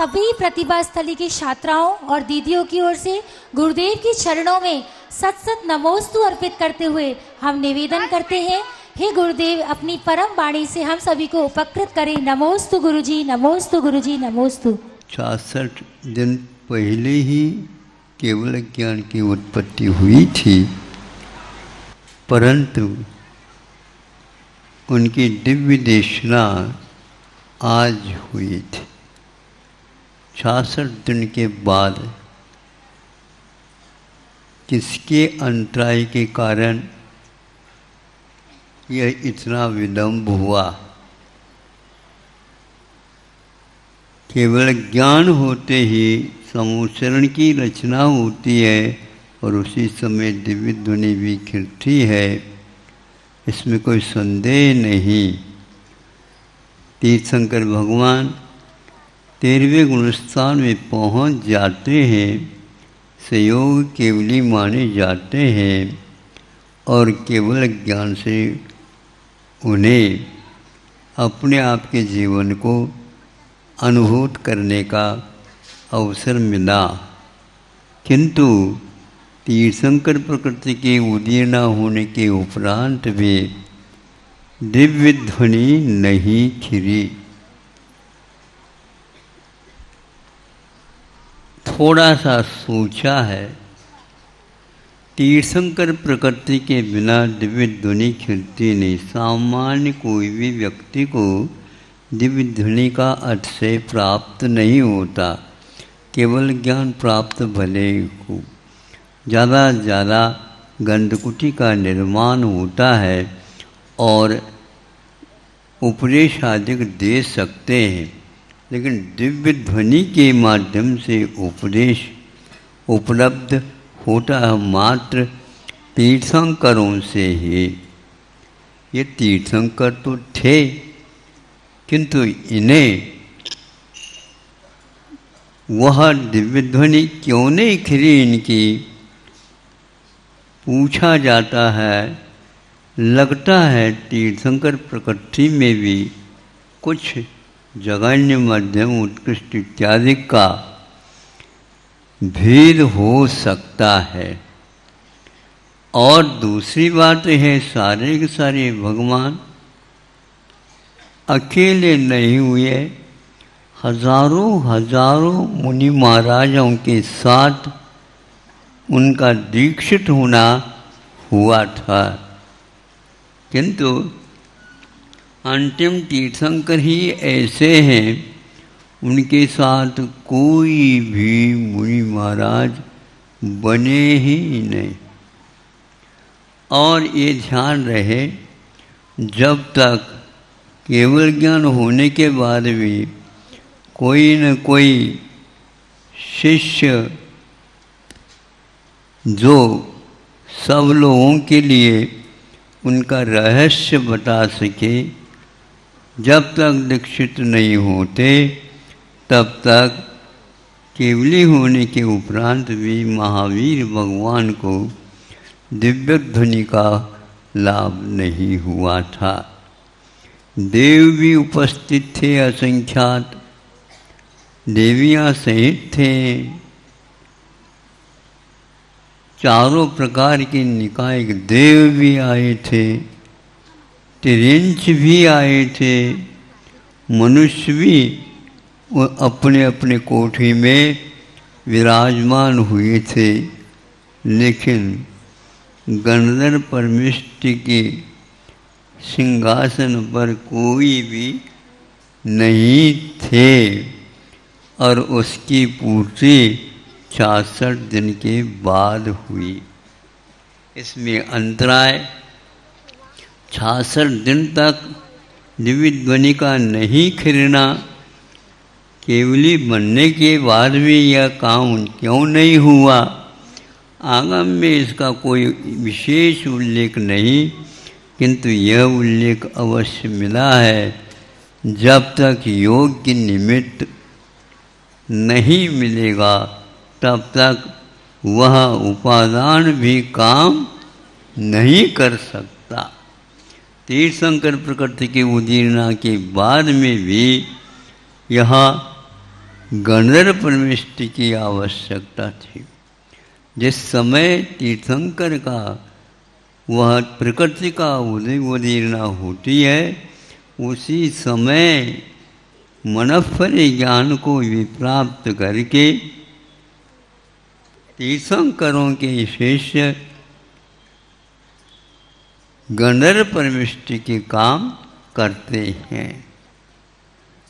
सभी प्रतिभा स्थली की छात्राओं और दीदियों की ओर से गुरुदेव की चरणों में सत सत नमोस्तु अर्पित करते हुए हम निवेदन करते हैं, हे गुरुदेव अपनी परम वाणी से हम सभी को उपकृत करें। नमोस्तु गुरुजी, नमोस्तु गुरुजी, नमोस्तु। 66 दिन पहले ही केवल ज्ञान की उत्पत्ति हुई थी, परंतु उनकी दिव्य देशना आज हुई थी। 66 दिन के बाद किसके अंतराय के कारण यह इतना विलंब हुआ? केवल ज्ञान होते ही समूचरण की रचना होती है और उसी समय दिव्य ध्वनि भी खिलती है, इसमें कोई संदेह नहीं। तीर्थंकर भगवान 13वें गुणस्थान में पहुंच जाते हैं, संयोग केवली माने जाते हैं और केवल ज्ञान से उन्हें अपने आप के जीवन को अनुभूत करने का अवसर मिला। किंतु तीर्थंकर प्रकृति के उदय न होने के उपरांत भी दिव्य ध्वनि नहीं खिली। थोड़ा सा सोचा है, तीर्थंकर प्रकृति के बिना दिव्य ध्वनि खिलती नहीं। सामान्य कोई भी व्यक्ति को दिव्य ध्वनि का अतिशय प्राप्त नहीं होता। केवल ज्ञान प्राप्त भले हो, ज़्यादा ज़्यादा गंधकुटी का निर्माण होता है और उपदेश आदि दे सकते हैं, लेकिन दिव्य ध्वनि के माध्यम से उपदेश उपलब्ध होता है मात्र तीर्थंकरों से ही। ये तीर्थंकर तो थे, किंतु इन्हें वह दिव्य ध्वनि क्यों नहीं खिली इनकी, पूछा जाता है। लगता है तीर्थंकर प्रकृति में भी कुछ जघन्य, मध्यम, उत्कृष्ट इत्यादि का भेद हो सकता है। और दूसरी बात है, सारे के सारे भगवान अकेले नहीं हुए, हजारों हजारों मुनि महाराजों के साथ उनका दीक्षित होना हुआ था। किंतु अंतिम तीर्थंकर ही ऐसे हैं, उनके साथ कोई भी मुनि महाराज बने ही नहीं। और ये ध्यान रहे, जब तक केवल ज्ञान होने के बाद भी कोई न कोई शिष्य जो सब लोगों के लिए उनका रहस्य बता सके, जब तक दीक्षित नहीं होते तब तक केवली होने के उपरांत भी महावीर भगवान को दिव्य ध्वनि का लाभ नहीं हुआ था। देव भी उपस्थित थे असंख्यात, देवियाँ सहित थे, चारों प्रकार के निकाय देव भी आए थे, तिरिंच भी आए थे, मनुष्य भी अपने अपने कोठी में विराजमान हुए थे, लेकिन गणधर परमेष्टि के सिंहासन पर कोई भी नहीं थे और उसकी पूर्ति 66 दिन के बाद हुई। इसमें अंतराय 66 दिन तक दिव्य ध्वनि का नहीं खिलना, केवली बनने के बाद भी यह काम क्यों नहीं हुआ, आगम में इसका कोई विशेष उल्लेख नहीं, किंतु यह उल्लेख अवश्य मिला है, जब तक योग्य निमित्त नहीं मिलेगा तब तक वह उपादान भी काम नहीं कर सकता। तीर्थंकर प्रकृति के उदीर्णा के बाद में भी यह गंधर्व परमेष्टि की आवश्यकता थी। जिस समय तीर्थंकर का वह प्रकृति का उदीर्णा होती है, उसी समय मनफल ज्ञान को भी प्राप्त करके तीर्थंकरों के शिष्य गंधर्व परमेष्टि के काम करते हैं।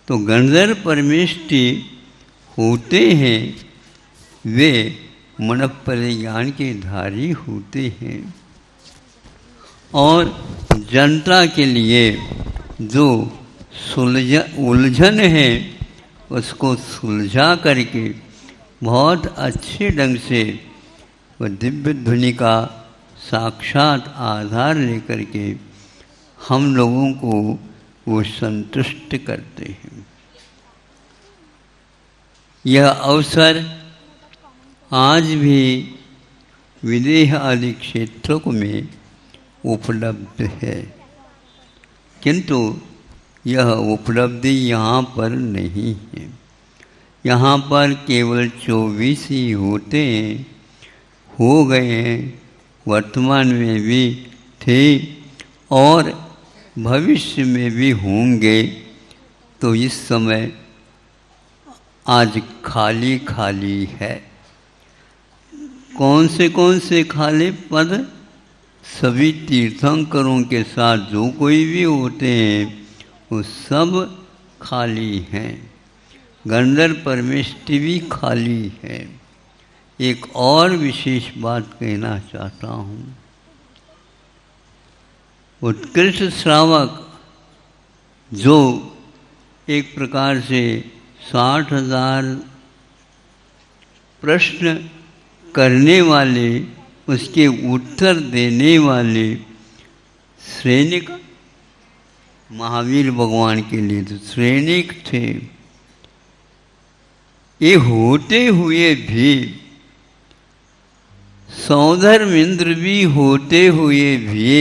तो गंधर्व परमेष्टि होते हैं वे मनफल ज्ञान के धारी होते हैं और जनता के लिए जो उलझन है उसको सुलझा करके बहुत अच्छे ढंग से वह दिव्य ध्वनि का साक्षात आधार लेकर के हम लोगों को वो संतुष्ट करते हैं। यह अवसर आज भी विदेह आदि क्षेत्रों में उपलब्ध है, किंतु यह उपलब्धि यहाँ पर नहीं है। यहाँ पर केवल 24 ही होते हैं, हो गए हैं, वर्तमान में भी थे और भविष्य में भी होंगे। तो इस समय आज खाली खाली है। कौन से खाली पद? सभी तीर्थंकरों के साथ जो कोई भी होते हैं वो सब खाली हैं। गंधर्व परमेष्टि भी खाली है। एक और विशेष बात कहना चाहता हूँ। उत्कृष्ट श्रावक जो एक प्रकार से 60,000 प्रश्न करने वाले, उसके उत्तर देने वाले सैनिक महावीर भगवान के लिए तो सैनिक थे। ये होते हुए भी, सौधर्म इंद्र भी होते हुए भी,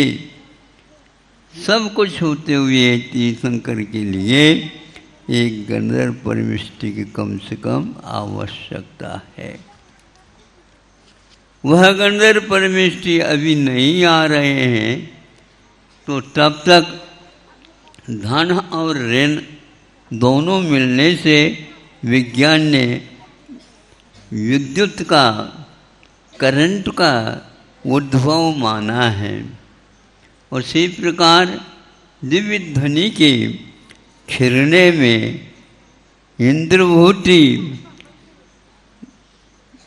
सब कुछ होते हुए तीर्थंकर के लिए एक गंधर्व परमेष्टि की कम से कम आवश्यकता है। वह गंधर्व परमेष्टि अभी नहीं आ रहे हैं तो तब तक धन और ऋण दोनों मिलने से विज्ञान ने विद्युत का, करंट का उद्भव माना है। और इसी प्रकार दिव्य ध्वनि के खिरने में इंद्रभूति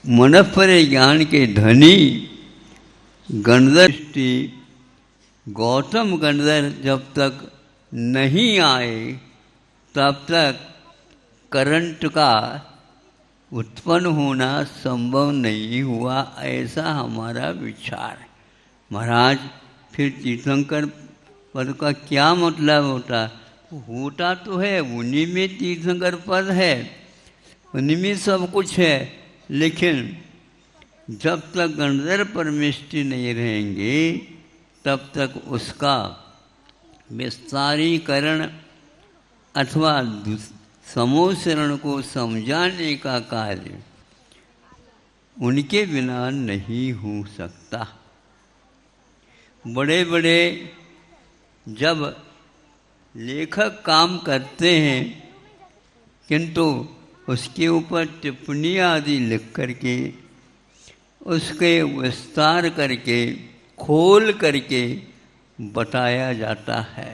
मनफल ज्ञान के धनी गंधर्व गौतम गंधर्व जब तक नहीं आए तब तक करंट का उत्पन्न होना संभव नहीं हुआ, ऐसा हमारा विचार है। महाराज फिर तीर्थंकर पद का क्या मतलब होता तो है, उन्हीं में तीर्थंकर पद है, उन्हीं में सब कुछ है, लेकिन जब तक गंधर्व परमेष्टि नहीं रहेंगे तब तक उसका विस्तारीकरण अथवा समोसरण को समझाने का कार्य उनके बिना नहीं हो सकता। बड़े बड़े जब लेखक काम करते हैं किंतु उसके ऊपर टिप्पणी आदि लिख करके उसके विस्तार करके खोल करके बताया जाता है।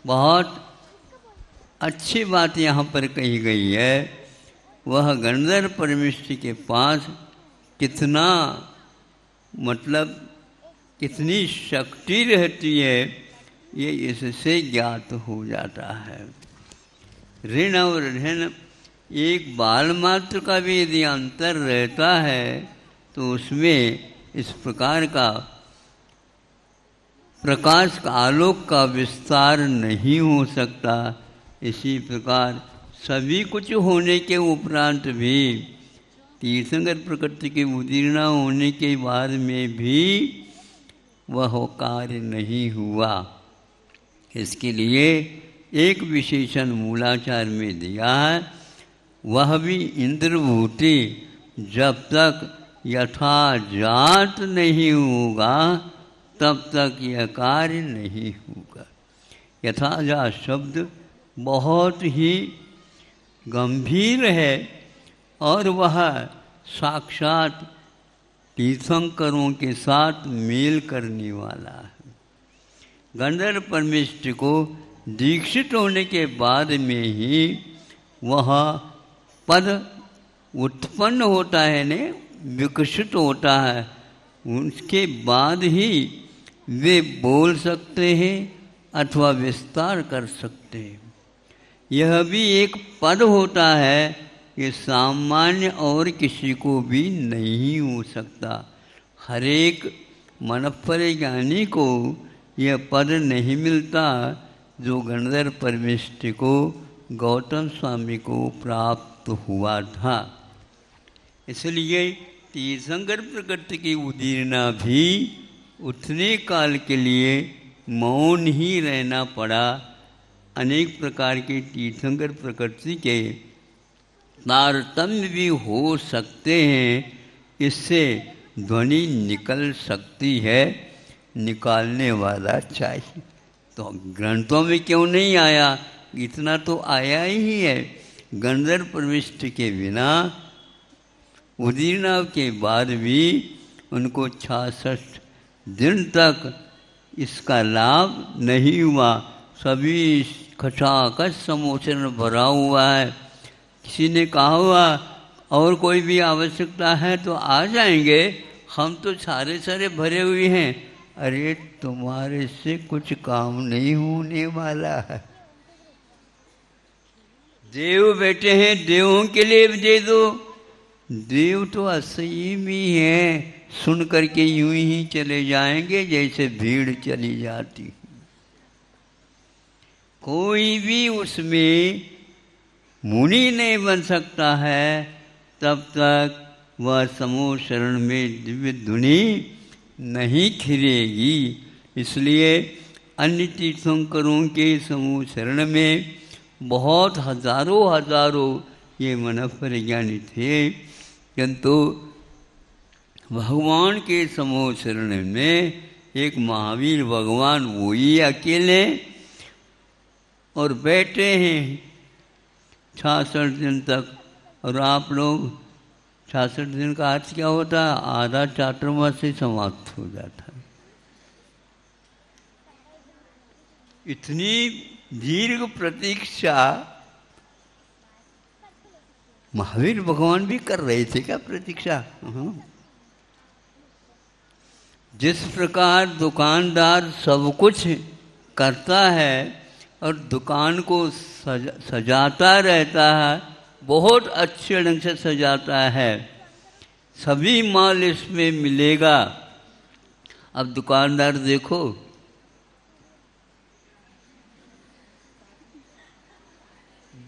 बहुत अच्छी बात यहाँ पर कही गई है। वह गंधर्व परमेष्टि के पास कितना मतलब कितनी शक्ति रहती है ये इससे ज्ञात हो जाता है। ऋण और धन एक बाल मात्र का भी यदि अंतर रहता है तो उसमें इस प्रकार का प्रकाश का आलोक का विस्तार नहीं हो सकता। इसी प्रकार सभी कुछ होने के उपरांत भी तीर्थंकर प्रकृति के उदीर्णा होने के बाद में भी वह कार्य नहीं हुआ। इसके लिए एक विशेषण मूलाचार में दिया है। वह भी इंद्रभूति जब तक यथाजात नहीं होगा तब तक यह कार्य नहीं होगा। यथाजात शब्द बहुत ही गंभीर है और वह साक्षात तीर्थंकरों के साथ मेल करने वाला है। गंधर्व परमेष्ठ को दीक्षित होने के बाद में ही वह पद उत्पन्न होता है ने विकसित होता है। उसके बाद ही वे बोल सकते हैं अथवा विस्तार कर सकते हैं। यह भी एक पद होता है, ये सामान्य और किसी को भी नहीं हो सकता। हर एक मनःपरिज्ञानी को यह पद नहीं मिलता जो गंधर्व परमेष्ठ को गौतम स्वामी को प्राप्त हुआ था। इसलिए तीर्थंकर प्रकृति की उदीरना भी उतने काल के लिए मौन ही रहना पड़ा। अनेक प्रकार के तीर्थंकर प्रकृति के तारतम्य भी हो सकते हैं, इससे ध्वनि निकल सकती है, निकालने वाला चाहिए। तो ग्रंथों में क्यों नहीं आया? इतना तो आया ही है। गंधर्व परमेष्ठ के बिना उदीरना के बाद भी उनको 66 दिन तक इसका लाभ नहीं हुआ। सभी खचाखच समोचन भरा हुआ है। किसी ने कहा हुआ और कोई भी आवश्यकता है तो आ जाएंगे, हम तो सारे सारे भरे हुए हैं। अरे तुम्हारे से कुछ काम नहीं होने वाला है। देव बैठे हैं, देवों के लिए दे दो। देव तो असयमी हैं, सुन करके यूं ही चले जाएंगे जैसे भीड़ चली जाती। कोई भी उसमें मुनि नहीं बन सकता है तब तक वह समूह शरण में दिव्य धुनी नहीं खिलेगी। इसलिए अन्य तीर्थंकरों के समूह शरण में बहुत हजारों ये मनःपरिज्ञानी थे, किंतु भगवान के समूह शरण में एक महावीर भगवान वही अकेले और बैठे हैं 66 दिन तक। और आप लोग 66 दिन का अर्थ क्या होता है? आधा चातुर्मास से समाप्त हो जाता है। इतनी दीर्घ प्रतीक्षा महावीर भगवान भी कर रहे थे क्या प्रतीक्षा? जिस प्रकार दुकानदार सब कुछ करता है और दुकान को सजाता रहता है, बहुत अच्छे ढंग से सजाता है, सभी माल इसमें मिलेगा। अब दुकानदार देखो,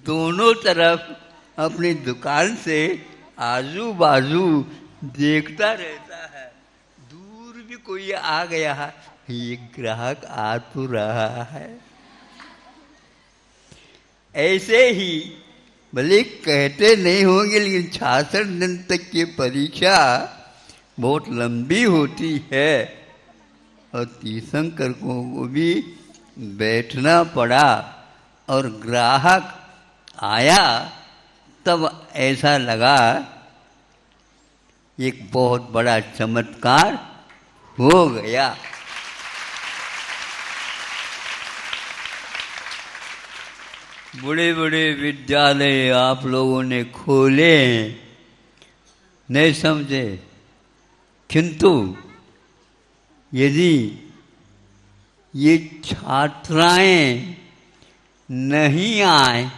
दोनों तरफ अपनी दुकान से आजू बाजू देखता रहता है। दूर भी कोई आ गया है, ये ग्राहक आ तो रहा है। ऐसे ही भले कहते नहीं होंगे, लेकिन 66 दिन तक की परीक्षा बहुत लंबी होती है और तीर्थंकर को भी बैठना पड़ा। और ग्राहक आया तब ऐसा लगा एक बहुत बड़ा चमत्कार हो गया। बड़े बड़े विद्यालय आप लोगों ने खोले, नहीं समझे, किंतु यदि ये छात्राएं नहीं आए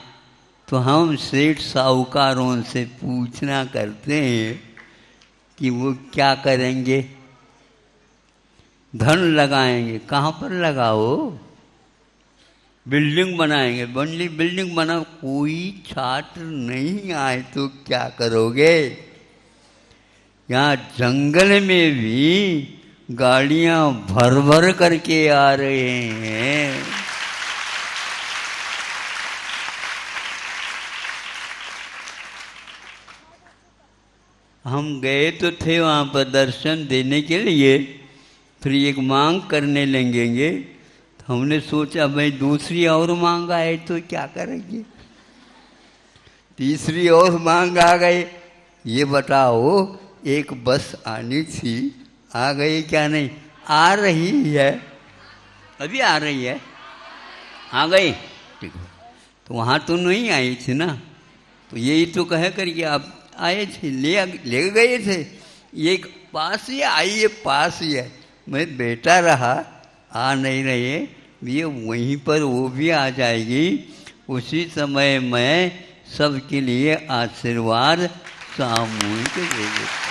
तो हम सेठ साहूकारों से पूछना करते हैं कि वो क्या करेंगे। धन लगाएंगे, कहाँ पर लगाओ? बिल्डिंग बनाएंगे, बिल्डिंग बना, कोई छात्र नहीं आए तो क्या करोगे? यहाँ जंगल में भी गाड़ियाँ भर भर करके आ रहे हैं। हम गए तो थे वहाँ पर दर्शन देने के लिए, फिर एक मांग करने लगेंगे। तो हमने सोचा भाई दूसरी और मांग आए तो क्या करेंगे, तीसरी और मांग आ गई। ये बताओ एक बस आनी थी, आ गई क्या नहीं? आ रही है, अभी आ रही है, आ गई, ठीक है। तो वहाँ तो नहीं आई थी ना, तो यही तो कह करके आप आए थे, ले गए थे। ये पास ही आई है, पास ही है। मैं बेटा रहा, आ नहीं रही, ये वहीं पर वो भी आ जाएगी। उसी समय मैं सबके लिए आशीर्वाद सामूहिक दे देता।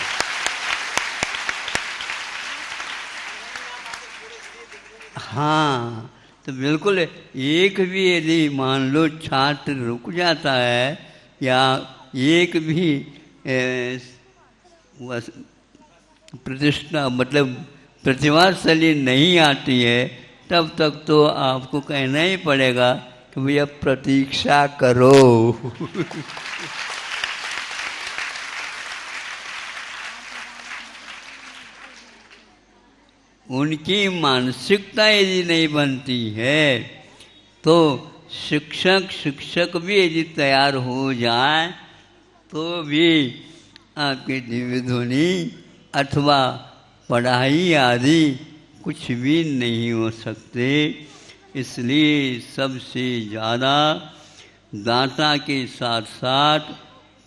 हाँ, तो बिल्कुल एक भी यदि मान लो छात्र रुक जाता है या एक भी प्रतिष्ठा मतलब प्रतिभाशाली नहीं आती है, तब तक तो आपको कहना ही पड़ेगा कि भैया प्रतीक्षा करो। उनकी मानसिकता यदि नहीं बनती है तो शिक्षक भी यदि तैयार हो जाए तो भी आपकी दिव्य ध्वनि अथवा पढ़ाई आदि कुछ भी नहीं हो सकते। इसलिए सबसे ज़्यादा दाता के साथ साथ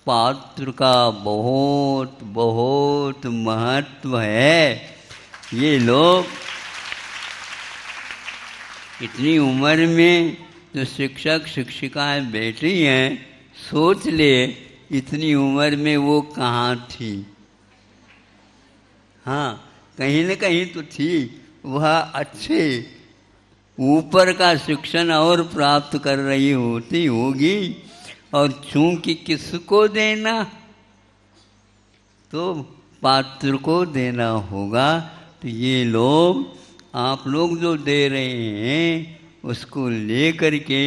पात्र का बहुत बहुत महत्व है। ये लोग इतनी उम्र में जो शिक्षक शिक्षिकाएं बैठी हैं, सोच ले इतनी उम्र में वो कहाँ थी। हाँ, कहीं न कहीं तो थी, वह अच्छे ऊपर का शिक्षण और प्राप्त कर रही होती होगी। और चूंकि किसको देना, तो पात्र को देना होगा। तो ये लोग, आप लोग जो दे रहे हैं उसको लेकर के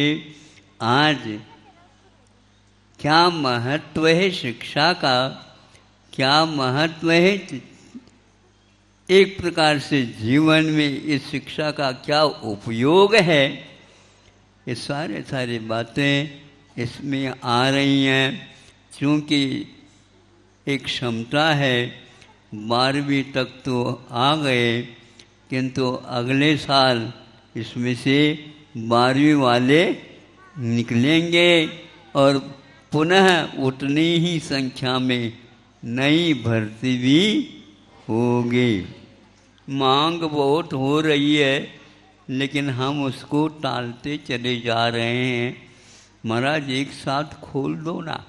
आज क्या महत्व है शिक्षा का, क्या महत्व है एक प्रकार से जीवन में इस शिक्षा का क्या उपयोग है, ये सारी बातें इसमें आ रही हैं। क्योंकि एक क्षमता है, 12वीं तक तो आ गए, किंतु अगले साल इसमें से 12वीं वाले निकलेंगे और पुनः उतनी ही संख्या में नई भर्ती भी होगी। मांग बहुत हो रही है, लेकिन हम उसको टालते चले जा रहे हैं। महाराज एक साथ खोल दो ना।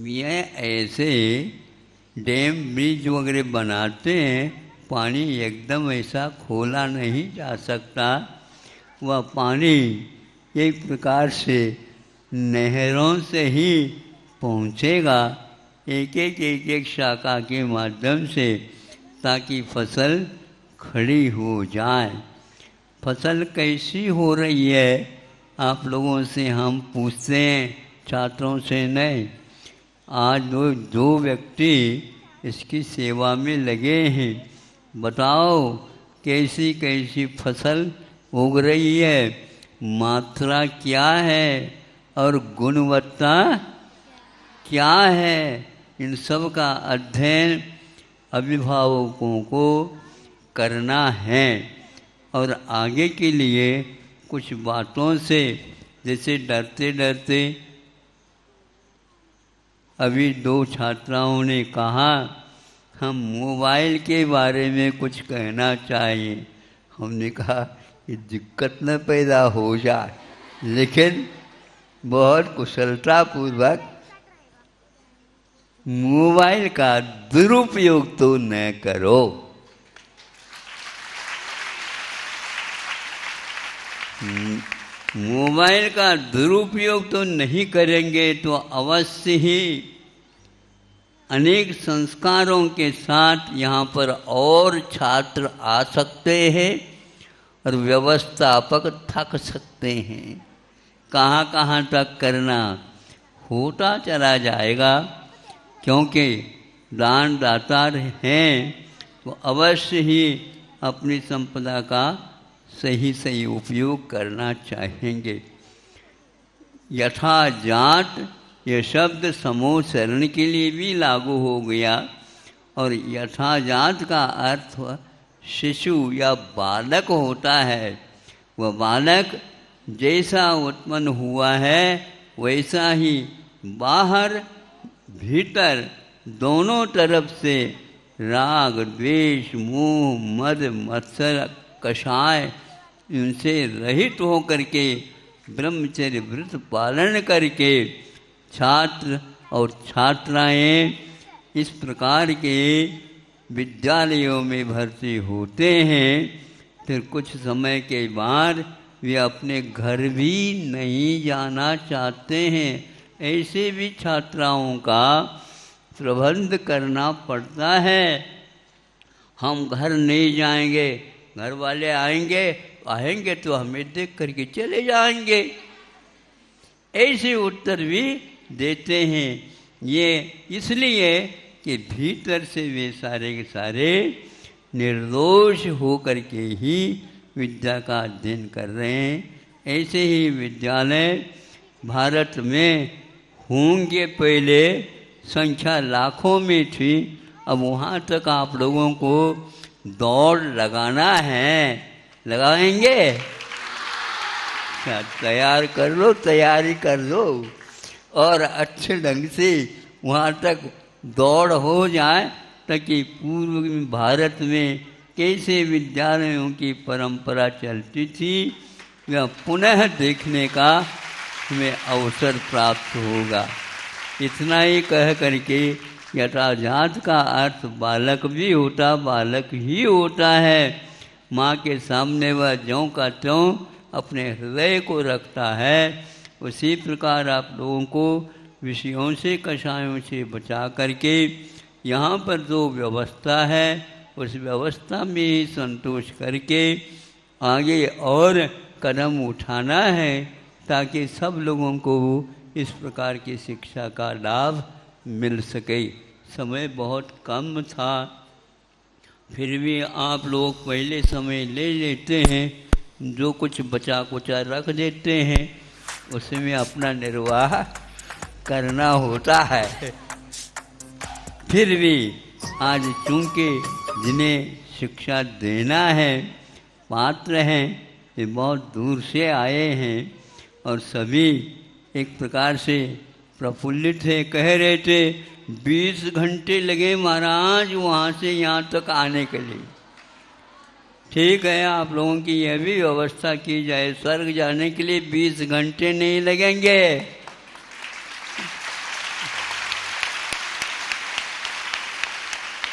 ये ऐसे डैम ब्रिज वगैरह बनाते हैं, पानी एकदम ऐसा खोला नहीं जा सकता। वह पानी एक प्रकार से नहरों से ही पहुँचेगा, एक शाखा के माध्यम से, ताकि फसल खड़ी हो जाए। फसल कैसी हो रही है आप लोगों से हम पूछते हैं, छात्रों से नहीं। आज दो व्यक्ति इसकी सेवा में लगे हैं। बताओ कैसी कैसी फसल उग रही है, मात्रा क्या है और गुणवत्ता क्या है। इन सब का अध्ययन अभिभावकों को करना है। और आगे के लिए कुछ बातों से, जैसे डरते डरते अभी 2 छात्राओं ने कहा हम मोबाइल के बारे में कुछ कहना चाहिए। हमने कहा ये दिक्कत न पैदा हो जाए, लेकिन बहुत कुशलतापूर्वक मोबाइल का दुरुपयोग तो न करो। मोबाइल का दुरुपयोग तो नहीं करेंगे तो अवश्य ही अनेक संस्कारों के साथ यहाँ पर और छात्र आ सकते हैं और व्यवस्थापक थक सकते हैं। कहाँ कहाँ तक करना होता चला जाएगा। क्योंकि दान दाता हैं तो अवश्य ही अपनी संपदा का सही सही उपयोग करना चाहेंगे। यथा जात यह शब्द समूह शरण के लिए भी लागू हो गया और यथा जात का अर्थ शिशु या बालक होता है। वह बालक जैसा उत्पन्न हुआ है वैसा ही बाहर भीतर दोनों तरफ से राग द्वेष मोह मद मत्सर कषाय इनसे रहित होकर के ब्रह्मचर्य व्रत पालन करके छात्र और छात्राएं इस प्रकार के विद्यालयों में भर्ती होते हैं। फिर कुछ समय के बाद वे अपने घर भी नहीं जाना चाहते हैं। ऐसे भी छात्राओं का प्रबंध करना पड़ता है। हम घर नहीं जाएंगे, घर वाले आएंगे तो हमें देख करके चले जाएंगे, ऐसे उत्तर भी देते हैं। ये इसलिए कि भीतर से वे सारे के सारे निर्दोष हो करके ही विद्या का अध्ययन कर रहे हैं। ऐसे ही विद्यालय भारत में होंगे, पहले संख्या लाखों में थी, अब वहाँ तक आप लोगों को दौड़ लगाना है। लगाएंगे? तैयार कर लो, तैयारी कर लो और अच्छे ढंग से वहाँ तक दौड़ हो जाए ताकि पूर्व भारत में कैसे विद्यालयों की परंपरा चलती थी वह पुनः देखने का हमें अवसर प्राप्त होगा। इतना ही कह करके यथाजात का अर्थ बालक भी होता, बालक ही होता है। माँ के सामने वह ज्यों का त्यों अपने हृदय को रखता है। उसी प्रकार आप लोगों को विषयों से कषायों से बचा करके यहाँ पर जो व्यवस्था है उस व्यवस्था में ही संतोष करके आगे और कदम उठाना है ताकि सब लोगों को इस प्रकार की शिक्षा का लाभ मिल सके। समय बहुत कम था, फिर भी आप लोग पहले समय ले लेते हैं, जो कुछ बचा कुचा रख देते हैं उसमें अपना निर्वाह करना होता है। फिर भी आज चूँकि जिन्हें शिक्षा देना है पात्र हैं, ये बहुत दूर से आए हैं और सभी एक प्रकार से प्रफुल्लित है। कह रहे थे 20 घंटे लगे महाराज वहाँ से यहाँ तक आने के लिए। ठीक है, आप लोगों की यह भी व्यवस्था की जाए, स्वर्ग जाने के लिए 20 घंटे नहीं लगेंगे।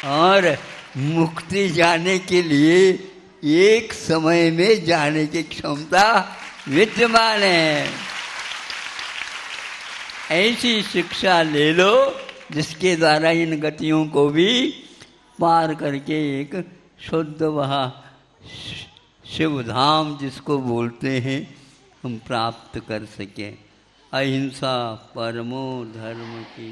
और मुक्ति जाने के लिए एक समय में जाने की क्षमता विद्यमान है। ऐसी शिक्षा ले लो जिसके द्वारा इन गतियों को भी पार करके एक शुद्ध वह शिव धाम जिसको बोलते हैं हम प्राप्त कर सकें। अहिंसा परमो धर्म की